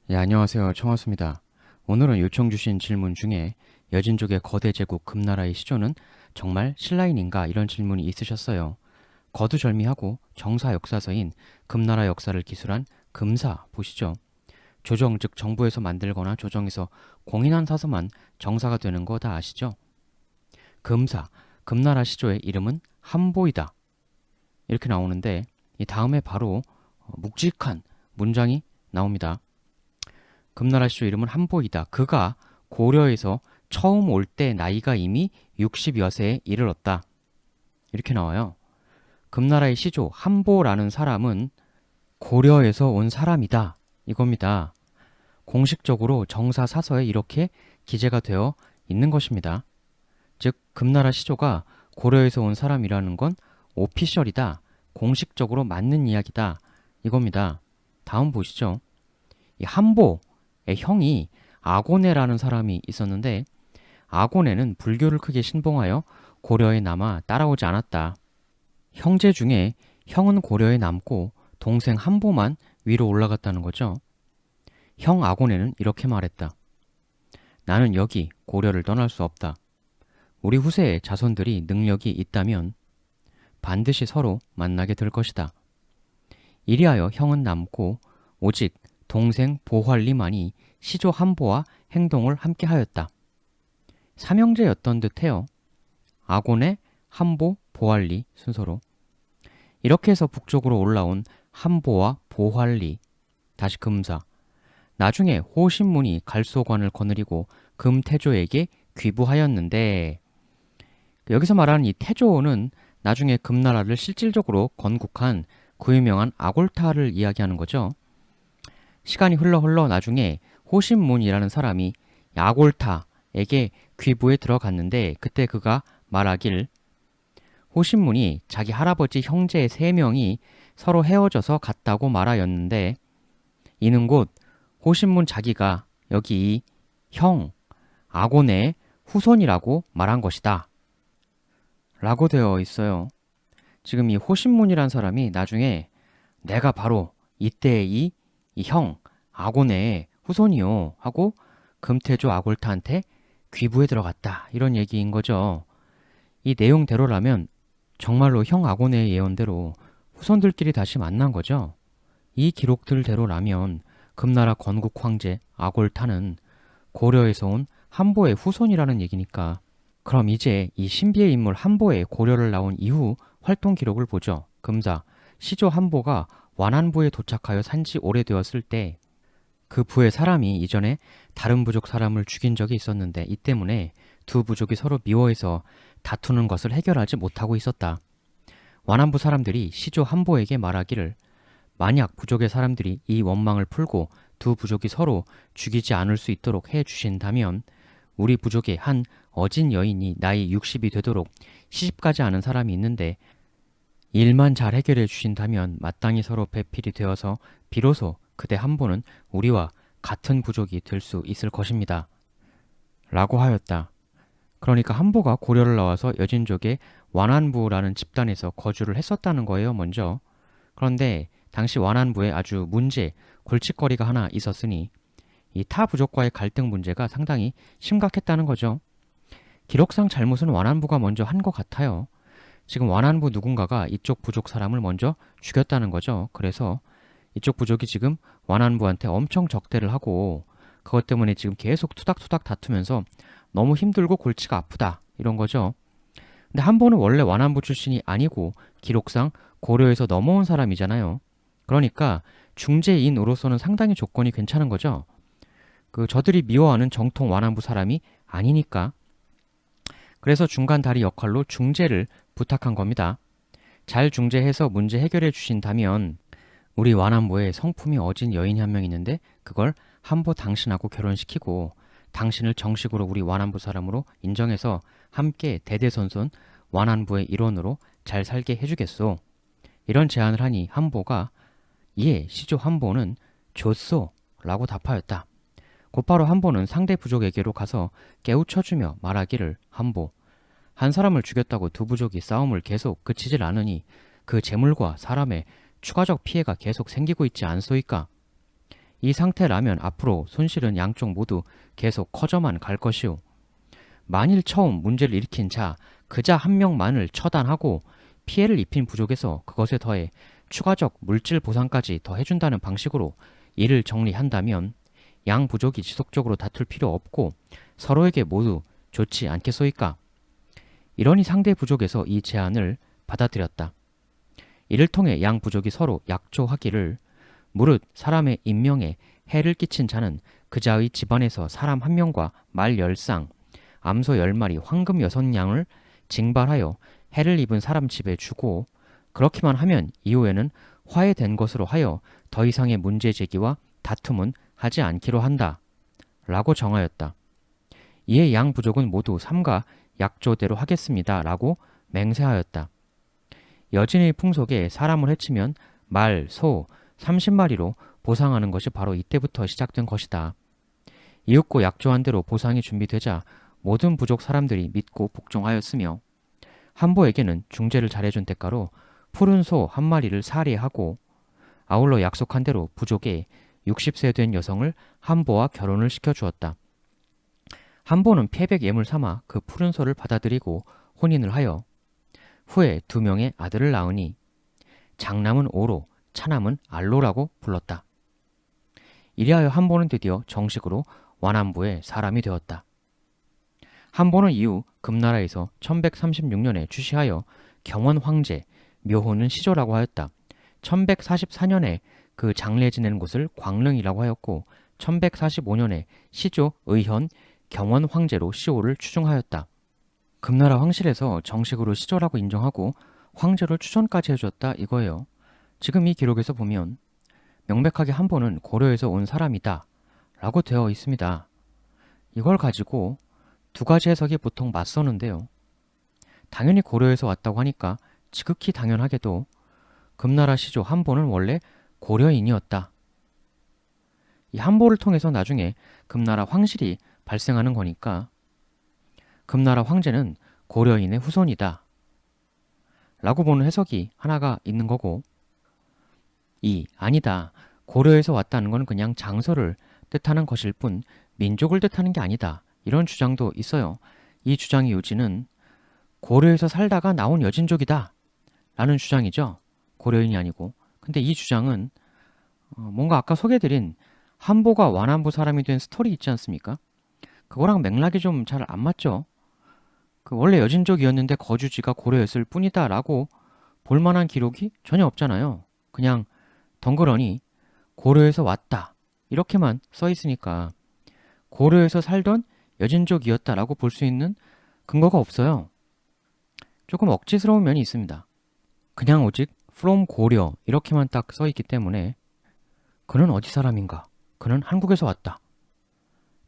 네, 안녕하세요. 청하수입니다. 오늘은 요청 주신 질문 중에 여진족의 거대 제국 금나라의 시조는 정말 신라인인가 이런 질문이 있으셨어요. 거두절미하고 정사 역사서인 금나라 역사를 기술한 금사 보시죠. 조정 즉 정부에서 만들거나 조정해서 공인한 사서만 정사가 되는 거 다 아시죠? 금사, 금나라 시조의 이름은 한보이다. 이렇게 나오는데 이 다음에 바로 묵직한 문장이 나옵니다. 금나라 시조 이름은 한보이다. 그가 고려에서 처음 올 때 나이가 이미 60여 세에 이르렀다. 이렇게 나와요. 금나라의 시조 한보라는 사람은 고려에서 온 사람이다. 이겁니다. 공식적으로 정사 사서에 이렇게 기재가 되어 있는 것입니다. 즉 금나라 시조가 고려에서 온 사람이라는 건 오피셜이다. 공식적으로 맞는 이야기다. 이겁니다. 다음 보시죠. 이 한보 형이 아고네라는 사람이 있었는데 아고네는 불교를 크게 신봉하여 고려에 남아 따라오지 않았다. 형제 중에 형은 고려에 남고 동생 한보만 위로 올라갔다는 거죠. 형 아고네는 이렇게 말했다. 나는 여기 고려를 떠날 수 없다. 우리 후세의 자손들이 능력이 있다면 반드시 서로 만나게 될 것이다. 이리하여 형은 남고 오직 동생 보활리만이 시조 한보와 행동을 함께 하였다. 삼형제였던 듯해요. 아고네, 한보, 보활리 순서로. 이렇게 해서 북쪽으로 올라온 한보와 보활리, 다시 금사. 나중에 호신문이 갈소관을 거느리고 금태조에게 귀부하였는데 여기서 말하는 이 태조는 나중에 금나라를 실질적으로 건국한 그 유명한 아골타를 이야기하는 거죠. 시간이 흘러 나중에 호신문이라는 사람이 아골타에게 귀부에 들어갔는데 그때 그가 말하길 호신문이 자기 할아버지 형제 3명이 서로 헤어져서 갔다고 말하였는데 이는 곧 호신문 자기가 여기 이 형 아곤의 후손이라고 말한 것이다. 라고 되어 있어요. 지금 이 호신문이란 사람이 나중에 내가 바로 이때의 이 형 아곤의 후손이요 하고 금태조 아골타한테 귀부에 들어갔다 이런 얘기인 거죠. 이 내용대로라면 정말로 형 아곤의 예언대로 후손들끼리 다시 만난 거죠. 이 기록들대로라면 금나라 건국 황제 아골타는 고려에서 온 한보의 후손이라는 얘기니까 그럼 이제 이 신비의 인물 한보의 고려를 나온 이후 활동 기록을 보죠. 금사 시조 한보가 완안부에 도착하여 산지 오래되었을 때 그 부의 사람이 이전에 다른 부족 사람을 죽인 적이 있었는데 이 때문에 두 부족이 서로 미워해서 다투는 것을 해결하지 못하고 있었다. 완안부 사람들이 시조 한보에게 말하기를 만약 부족의 사람들이 이 원망을 풀고 두 부족이 서로 죽이지 않을 수 있도록 해 주신다면 우리 부족의 한 어진 여인이 나이 60이 되도록 시집가지 않은 사람이 있는데 일만 잘 해결해 주신다면 마땅히 서로 배필이 되어서 비로소 그대 한보는 우리와 같은 부족이 될 수 있을 것입니다. 라고 하였다. 그러니까 한보가 고려를 나와서 여진족의 완안부라는 집단에서 거주를 했었다는 거예요, 먼저. 그런데 당시 완안부에 아주 골칫거리가 하나 있었으니 이 타 부족과의 갈등 문제가 상당히 심각했다는 거죠. 기록상 잘못은 완안부가 먼저 한 것 같아요. 지금 완안부 누군가가 이쪽 부족 사람을 먼저 죽였다는 거죠. 그래서 이쪽 부족이 지금 완안부한테 엄청 적대를 하고 그것 때문에 지금 계속 투닥투닥 다투면서 너무 힘들고 골치가 아프다 이런 거죠. 근데 한보는 원래 완안부 출신이 아니고 기록상 고려에서 넘어온 사람이잖아요. 그러니까 중재인으로서는 상당히 조건이 괜찮은 거죠. 저들이 미워하는 정통 완안부 사람이 아니니까. 그래서 중간 다리 역할로 중재를 부탁한 겁니다. 잘 중재해서 문제 해결해 주신다면 우리 완안부에 성품이 어진 여인이 한 명 있는데 그걸 한보 당신하고 결혼시키고 당신을 정식으로 우리 완안부 사람으로 인정해서 함께 대대손손 완안부의 일원으로 잘 살게 해주겠소. 이런 제안을 하니 한보가 예, 시조 한보는 좋소 라고 답하였다. 곧바로 한보는 상대 부족에게로 가서 깨우쳐주며 말하기를 한보, 한 사람을 죽였다고 두 부족이 싸움을 계속 그치질 않으니 그 재물과 사람의 추가적 피해가 계속 생기고 있지 않소이까? 이 상태라면 앞으로 손실은 양쪽 모두 계속 커져만 갈 것이오. 만일 처음 문제를 일으킨 자, 그자 한 명만을 처단하고 피해를 입힌 부족에서 그것에 더해 추가적 물질 보상까지 더 해준다는 방식으로 일을 정리한다면 양 부족이 지속적으로 다툴 필요 없고 서로에게 모두 좋지 않겠소이까? 이러니 상대 부족에서 이 제안을 받아들였다. 이를 통해 양 부족이 서로 약조하기를 무릇 사람의 인명에 해를 끼친 자는 그자의 집안에서 사람 한 명과 말 10쌍, 암소 10마리, 황금 6냥을 징발하여 해를 입은 사람 집에 주고 그렇게만 하면 이후에는 화해된 것으로 하여 더 이상의 문제 제기와 다툼은 하지 않기로 한다. 라고 정하였다. 이에 양 부족은 모두 삼가 약조대로 하겠습니다. 라고 맹세하였다. 여진의 풍속에 사람을 해치면 말, 소 30마리로 보상하는 것이 바로 이때부터 시작된 것이다. 이윽고 약조한 대로 보상이 준비되자 모든 부족 사람들이 믿고 복종하였으며 한보에게는 중재를 잘해준 대가로 푸른 소 한 마리를 살해하고 아울러 약속한 대로 부족에 60세 된 여성을 한보와 결혼을 시켜주었다. 한보는 패백 예물 삼아 그 푸른 소를 받아들이고 혼인을 하여 후에 2명의 아들을 낳으니 장남은 오로, 차남은 알로라고 불렀다. 이리하여 한보는 드디어 정식으로 완안부의 사람이 되었다. 한보는 이후 금나라에서 1136년에 추시하여 경원 황제, 묘호는 시조라고 하였다. 1144년에 그 장례 지내는 곳을 광릉이라고 하였고 1145년에 시조 의현 경원 황제로 시호를 추중하였다. 금나라 황실에서 정식으로 시조라고 인정하고 황제로 추천까지 해주었다 이거예요. 지금 이 기록에서 보면 명백하게 한보는 고려에서 온 사람이다 라고 되어 있습니다. 이걸 가지고 두 가지 해석이 보통 맞서는데요. 당연히 고려에서 왔다고 하니까 지극히 당연하게도 금나라 시조 한보는 원래 고려인이었다. 이 한보를 통해서 나중에 금나라 황실이 발생하는 거니까 금나라 황제는 고려인의 후손이다 라고 보는 해석이 하나가 있는 거고, 아니다. 고려에서 왔다는 건 그냥 장소를 뜻하는 것일 뿐 민족을 뜻하는 게 아니다. 이런 주장도 있어요. 이 주장의 요지는 고려에서 살다가 나온 여진족이다 라는 주장이죠. 고려인이 아니고. 근데 이 주장은 뭔가 아까 소개해드린 한보가 완안부 사람이 된 스토리 있지 않습니까? 그거랑 맥락이 좀 잘 안 맞죠. 그 원래 여진족이었는데 거주지가 고려였을 뿐이다 라고 볼만한 기록이 전혀 없잖아요. 그냥 덩그러니 고려에서 왔다 이렇게만 써 있으니까 고려에서 살던 여진족이었다라고 볼 수 있는 근거가 없어요. 조금 억지스러운 면이 있습니다. 그냥 오직 from 고려 이렇게만 딱 써 있기 때문에 그는 어디 사람인가? 그는 한국에서 왔다.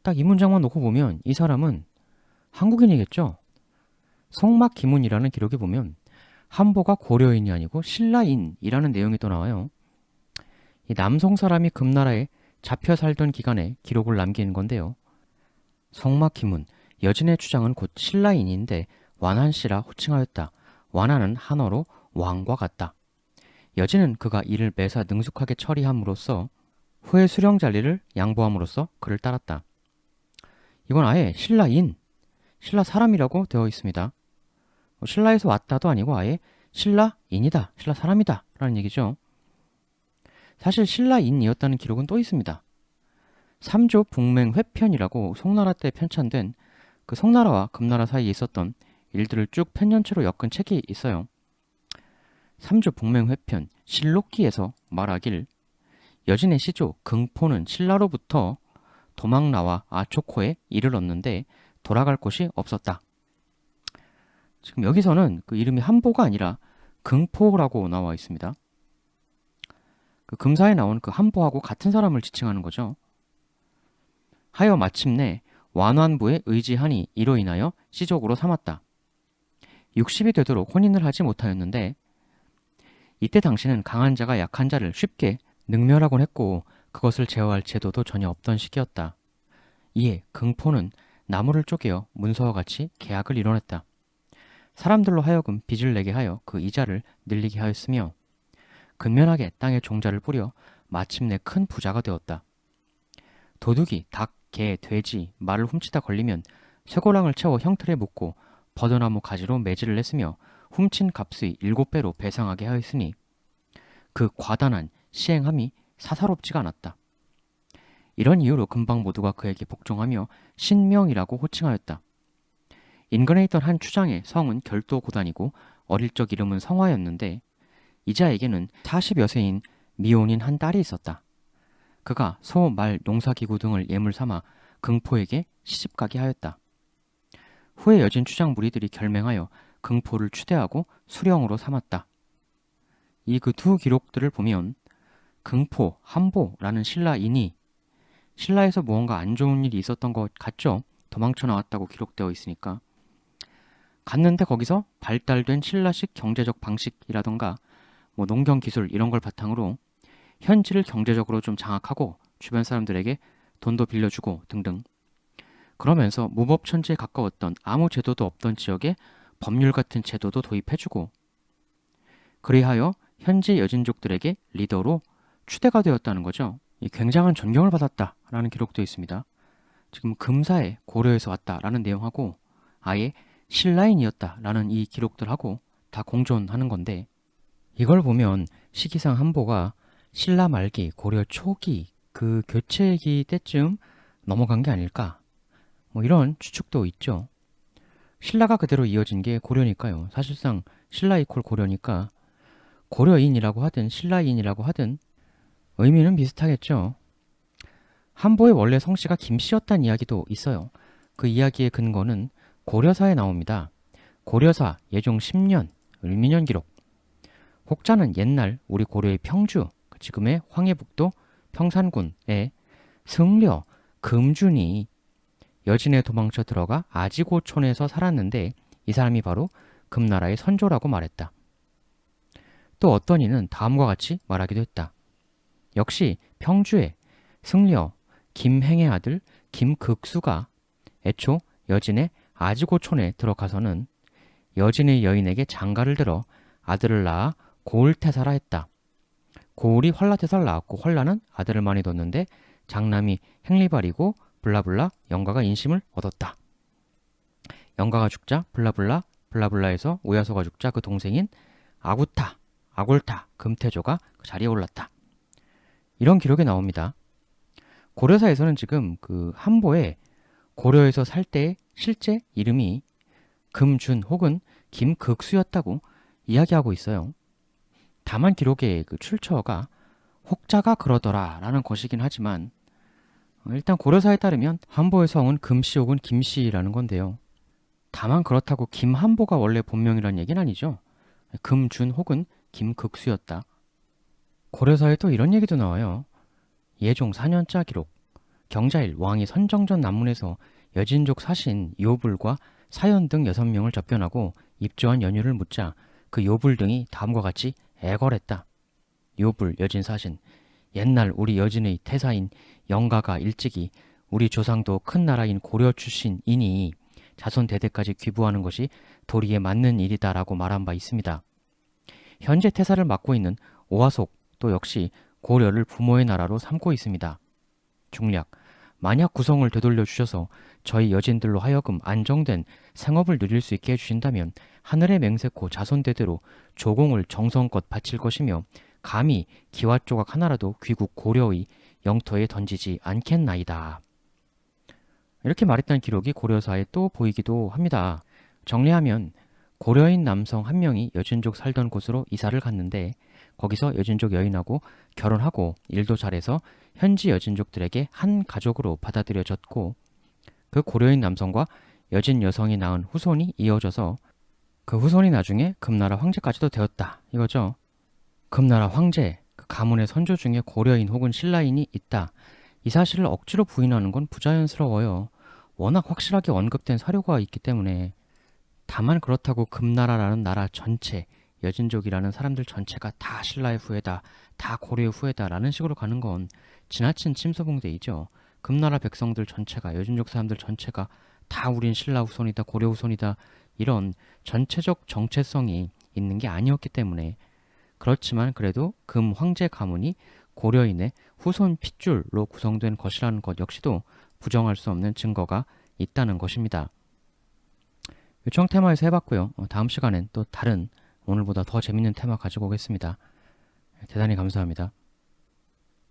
딱 이 문장만 놓고 보면 이 사람은 한국인이겠죠? 성막기문이라는 기록에 보면 한보가 고려인이 아니고 신라인이라는 내용이 또 나와요. 이 남송 사람이 금나라에 잡혀 살던 기간에 기록을 남긴 건데요. 성막기문, 여진의 주장은 곧 신라인인데 완한씨라 호칭하였다. 완한은 한어로 왕과 같다. 여진은 그가 이를 매사 능숙하게 처리함으로써 후에 수령 잔리를 양보함으로써 그를 따랐다. 이건 아예 신라인, 신라 사람이라고 되어 있습니다. 신라에서 왔다도 아니고 아예 신라인이다, 신라 사람이다 라는 얘기죠. 사실 신라인이었다는 기록은 또 있습니다. 삼조 북맹회편이라고 송나라 때 편찬된 그 송나라와 금나라 사이에 있었던 일들을 쭉 편년체로 엮은 책이 있어요. 삼조 북맹회편 실록기에서 말하길 여진의 시조 긍포는 신라로부터 도망나와 아초코에 이르렀는데 돌아갈 곳이 없었다. 지금 여기서는 그 이름이 한보가 아니라 긍포라고 나와 있습니다. 그 금사에 나온 그 한보하고 같은 사람을 지칭하는 거죠. 하여 마침내 완환부에 의지하니 이로 인하여 시족으로 삼았다. 60이 되도록 혼인을 하지 못하였는데 이때 당시는 강한 자가 약한 자를 쉽게 능멸하곤 했고 그것을 제어할 제도도 전혀 없던 시기였다. 이에 긍포는 나무를 쪼개어 문서와 같이 계약을 이뤄냈다. 사람들로 하여금 빚을 내게 하여 그 이자를 늘리게 하였으며 근면하게 땅에 종자를 뿌려 마침내 큰 부자가 되었다. 도둑이 닭, 개, 돼지, 말을 훔치다 걸리면 쇠고랑을 채워 형틀에 묶고 버드나무 가지로 매질을 했으며 훔친 값의 7배로 배상하게 하였으니 그 과단한 시행함이 사사롭지가 않았다. 이런 이유로 금방 모두가 그에게 복종하며 신명이라고 호칭하였다. 인근에 있던 한 추장의 성은 결도고단이고 어릴 적 이름은 성화였는데 이자에게는 40여 세인 미혼인 한 딸이 있었다. 그가 소, 말, 농사기구 등을 예물 삼아 긍포에게 시집가게 하였다. 후에 여진 추장 무리들이 결맹하여 긍포를 추대하고 수령으로 삼았다. 이 그 두 기록들을 보면 긍포, 한보라는 신라인이 신라에서 무언가 안 좋은 일이 있었던 것 같죠? 도망쳐 나왔다고 기록되어 있으니까. 갔는데 거기서 발달된 신라식 경제적 방식이라던가 농경 기술 이런 걸 바탕으로 현지를 경제적으로 좀 장악하고 주변 사람들에게 돈도 빌려주고 등등. 그러면서 무법천지에 가까웠던 아무 제도도 없던 지역에 법률 같은 제도도 도입해주고 그리하여 현지 여진족들에게 리더로 추대가 되었다는 거죠. 굉장한 존경을 받았다라는 기록도 있습니다. 지금 금사에 고려에서 왔다라는 내용하고 아예 신라인이었다라는 이 기록들하고 다 공존하는 건데 이걸 보면 시기상 한보가 신라 말기, 고려 초기 그 교체기 때쯤 넘어간 게 아닐까 이런 추측도 있죠. 신라가 그대로 이어진 게 고려니까요. 사실상 신라 이퀄 고려니까 고려인이라고 하든 신라인이라고 하든 의미는 비슷하겠죠. 한보의 원래 성씨가 김씨였다는 이야기도 있어요. 그 이야기의 근거는 고려사에 나옵니다. 고려사 예종 10년 을미년 기록. 혹자는 옛날 우리 고려의 평주, 지금의 황해북도 평산군의 승려 금준이 여진에 도망쳐 들어가 아지고촌에서 살았는데 이 사람이 바로 금나라의 선조라고 말했다. 또 어떤 이는 다음과 같이 말하기도 했다. 역시 평주의 승려 김행의 아들 김극수가 애초 여진의 아지고촌에 들어가서는 여진의 여인에게 장가를 들어 아들을 낳아 고을태사라 했다. 고을이 활라태사를 낳았고 활라는 아들을 많이 뒀는데 장남이 행리발이고 블라블라 영가가 인심을 얻었다. 영가가 죽자 블라블라 블라블라에서 오야소가 죽자 그 동생인 아굴타 금태조가 그 자리에 올랐다. 이런 기록이 나옵니다. 고려사에서는 지금 그 한보에 고려에서 살 때의 실제 이름이 금준 혹은 김극수였다고 이야기하고 있어요. 다만 기록의 그 출처가 혹자가 그러더라 라는 것이긴 하지만 일단 고려사에 따르면 한보의 성은 금씨 혹은 김씨라는 건데요. 다만 그렇다고 김한보가 원래 본명이란 얘기는 아니죠. 금준 혹은 김극수였다. 고려사에 또 이런 얘기도 나와요. 예종 4년자 기록. 경자일 왕이 선정전 난문에서 여진족 사신 요불과 사연 등 6명을 접견하고 입조한 연유를 묻자 그 요불 등이 다음과 같이 애걸했다. 요불 여진 사신. 옛날 우리 여진의 태사인 영가가 일찍이 우리 조상도 큰 나라인 고려 출신이니 자손 대대까지 귀부하는 것이 도리에 맞는 일이다라고 말한 바 있습니다. 현재 태사를 맡고 있는 오화속도 역시 고려를 부모의 나라로 삼고 있습니다. 중략, 만약 구성을 되돌려 주셔서 저희 여진들로 하여금 안정된 생업을 누릴 수 있게 해주신다면 하늘의 맹세코 자손대대로 조공을 정성껏 바칠 것이며 감히 기와 조각 하나라도 귀국 고려의 영토에 던지지 않겠나이다. 이렇게 말했다는 기록이 고려사에 또 보이기도 합니다. 정리하면 고려인 남성 한 명이 여진족 살던 곳으로 이사를 갔는데 거기서 여진족 여인하고 결혼하고 일도 잘해서 현지 여진족들에게 한 가족으로 받아들여졌고 그 고려인 남성과 여진 여성이 낳은 후손이 이어져서 그 후손이 나중에 금나라 황제까지도 되었다 이거죠. 금나라 황제, 그 가문의 선조 중에 고려인 혹은 신라인이 있다. 이 사실을 억지로 부인하는 건 부자연스러워요. 워낙 확실하게 언급된 사료가 있기 때문에. 다만 그렇다고 금나라라는 나라 전체, 여진족이라는 사람들 전체가 다 신라의 후예다, 다 고려의 후예다라는 식으로 가는 건 지나친 침소봉대이죠. 금나라 백성들 전체가, 여진족 사람들 전체가 다 우린 신라 후손이다, 고려 후손이다 이런 전체적 정체성이 있는 게 아니었기 때문에. 그렇지만 그래도 금 황제 가문이 고려인의 후손 핏줄로 구성된 것이라는 것 역시도 부정할 수 없는 증거가 있다는 것입니다. 요청 테마에서 해봤고요. 다음 시간엔 또 다른 오늘보다 더 재밌는 테마 가지고 오겠습니다. 대단히 감사합니다.